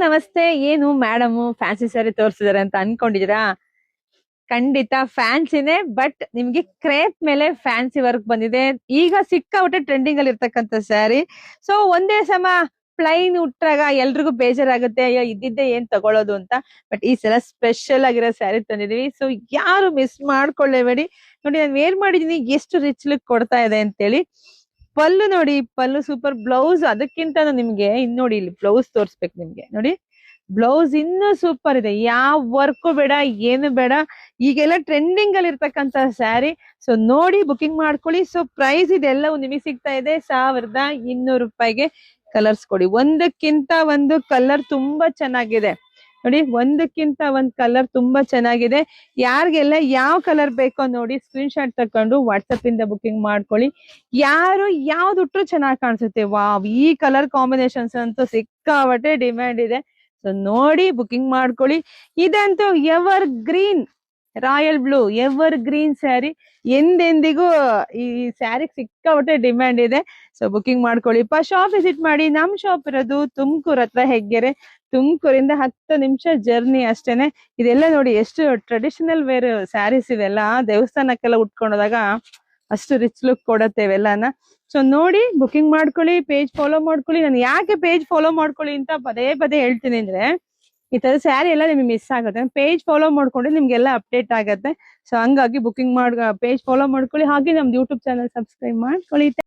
ನಮಸ್ತೆ. ಏನು madam fancy sari ತೋರಿಸಿದಾರೆ ಅಂತ ಅನ್ಕೊಂಡಿದೀರಾ? ಖಂಡಿತ ಫ್ಯಾನ್ಸಿನೇ, ಬಟ್ ನಿಮ್ಗೆ ಕ್ರೇಪ್ ಮೇಲೆ ಫ್ಯಾನ್ಸಿ ವರ್ಕ್ ಬಂದಿದೆ. ಈಗ ಸಿಕ್ಕಾಪಟ್ಟೆ ಟ್ರೆಂಡಿಂಗ್ ಅಲ್ಲಿ ಇರ್ತಕ್ಕಂಥ ಸ್ಯಾರಿ. ಸೊ ಒಂದೇ ಸಮ ಪ್ಲೈನ್ ಉಟ್ಟಾಗ ಎಲ್ರಿಗೂ ಬೇಜಾರಾಗುತ್ತೆ, ಅಯ್ಯೋ ಇದ್ದಿದ್ದೆ ಏನ್ ತಗೊಳ್ಳೋದು ಅಂತ. ಬಟ್ ಈ ಸಲ ಸ್ಪೆಷಲ್ ಆಗಿರೋ ಸ್ಯಾರಿ ತಂದಿದೀವಿ. ಸೊ ಯಾರು ಮಿಸ್ ಮಾಡ್ಕೊಳ್ಳೇಬೇಡಿ. ನೋಡಿ ನಾನು ವೇರ್ ಮಾಡಿದೀನಿ, ಎಷ್ಟು ರಿಚ್ ಲುಕ್ ಕೊಡ್ತಾ ಇದೆ ಅಂತೇಳಿ. ಪಲ್ಲು ನೋಡಿ, ಪಲ್ಲು ಸೂಪರ್. ಬ್ಲೌಸ್ ಅದಕ್ಕಿಂತ ನಿಮ್ಗೆ ಇನ್ ನೋಡಿ, ಇಲ್ಲಿ ಬ್ಲೌಸ್ ತೋರ್ಸ್ಬೇಕು ನಿಮ್ಗೆ. ನೋಡಿ ಬ್ಲೌಸ್ ಇನ್ನೂ ಸೂಪರ್ ಇದೆ, ಯಾವ ವರ್ಕು ಬೇಡ, ಏನು ಬೇಡ. ಈಗೆಲ್ಲ ಟ್ರೆಂಡಿಂಗ್ ಅಲ್ಲಿ ಇರ್ತಕ್ಕಂತ ಸ್ಯಾರಿ. ಸೊ ನೋಡಿ ಬುಕಿಂಗ್ ಮಾಡ್ಕೊಳ್ಳಿ. ಸೊ ಪ್ರೈಸ್ ಇದೆಲ್ಲವೂ ನಿಮಗೆ ಸಿಗ್ತಾ ಇದೆ 1200 ರೂಪಾಯಿಗೆ. ಕಲರ್ಸ್ ಕೊಡಿ, ಒಂದಕ್ಕಿಂತ ಒಂದು ಕಲರ್ ತುಂಬಾ ಚೆನ್ನಾಗಿದೆ. ನೋಡಿ ಒಂದಕ್ಕಿಂತ ಒಂದ್ ಕಲರ್ ತುಂಬಾ ಚೆನ್ನಾಗಿದೆ. ಯಾರಿಗೆಲ್ಲ ಯಾವ ಕಲರ್ ಬೇಕೋ ನೋಡಿ ಸ್ಕ್ರೀನ್ ಶಾಟ್ ತಕೊಂಡು ವಾಟ್ಸಪ್ ಇಂದ ಬುಕಿಂಗ್ ಮಾಡ್ಕೊಳ್ಳಿ. ಯಾರು ಯಾವ್ದು ಉಟ್ರು ಚೆನ್ನಾಗಿ ಕಾಣಿಸುತ್ತೆ. ವಾವ್, ಈ ಕಲರ್ ಕಾಂಬಿನೇಷನ್ಸ್ ಅಂತೂ ಸಿಕ್ಕಾಪಟ್ಟೆ ಡಿಮ್ಯಾಂಡ್ ಇದೆ. ಸೊ ನೋಡಿ ಬುಕಿಂಗ್ ಮಾಡ್ಕೊಳ್ಳಿ. ಇದಂತೂ evergreen royal blue evergreen sari. ಎಂದೆಂದಿಗೂ ಈ ಸ್ಯಾರಿಗೆ ಸಿಕ್ಕಾಪಟ್ಟೆ ಡಿಮ್ಯಾಂಡ್ ಇದೆ. ಸೊ ಬುಕಿಂಗ್ ಮಾಡ್ಕೊಳ್ಳಿಪ್ಪ. ಶಾಪ್ ವಿಸಿಟ್ ಮಾಡಿ. ನಮ್ ಶಾಪ್ ಇರೋದು ತುಮಕೂರ್ ಹತ್ರ, ಹೆಗ್ಗೆರೆ. ತುಮಕೂರಿಂದ 10 ನಿಮಿಷ ಜರ್ನಿ ಅಷ್ಟೇನೆ. ಇದೆಲ್ಲ ನೋಡಿ ಎಷ್ಟು ಟ್ರೆಡಿಷನಲ್ ವೇರ್ ಸ್ಯಾರೀಸ್ ಇವೆಲ್ಲ. ದೇವಸ್ಥಾನಕ್ಕೆಲ್ಲ ಉಟ್ಕೊಂಡೋದಾಗ ಅಷ್ಟು ರಿಚ್ ಲುಕ್ ಕೊಡತ್ತೆ ಇವೆಲ್ಲನ. ಸೊ ನೋಡಿ ಬುಕಿಂಗ್ ಮಾಡ್ಕೊಳ್ಳಿ, ಪೇಜ್ ಫಾಲೋ ಮಾಡ್ಕೊಳ್ಳಿ. ನಾನು ಯಾಕೆ ಪೇಜ್ ಫಾಲೋ ಮಾಡ್ಕೊಳ್ಳಿ ಅಂತ ಪದೇ ಪದೇ ಹೇಳ್ತೀನಿ ಅಂದ್ರೆ, ಈ ತರ ಸ್ಯಾರಿ ಎಲ್ಲ ನಿಮ್ಗೆ ಮಿಸ್ ಆಗುತ್ತೆ. ಪೇಜ್ ಫಾಲೋ ಮಾಡ್ಕೊಂಡ್ರೆ ನಿಮ್ಗೆಲ್ಲ ಅಪ್ಡೇಟ್ ಆಗತ್ತೆ. ಸೊ ಹಂಗಾಗಿ ಬುಕಿಂಗ್ ಪೇಜ್ ಫಾಲೋ ಮಾಡ್ಕೊಳ್ಳಿ. ಹಾಗೆ ನಮ್ದು ಯೂಟ್ಯೂಬ್ ಚಾನಲ್ ಸಬ್ಸ್ಕ್ರೈಬ್ ಮಾಡ್ಕೊಳ್ಳಿ.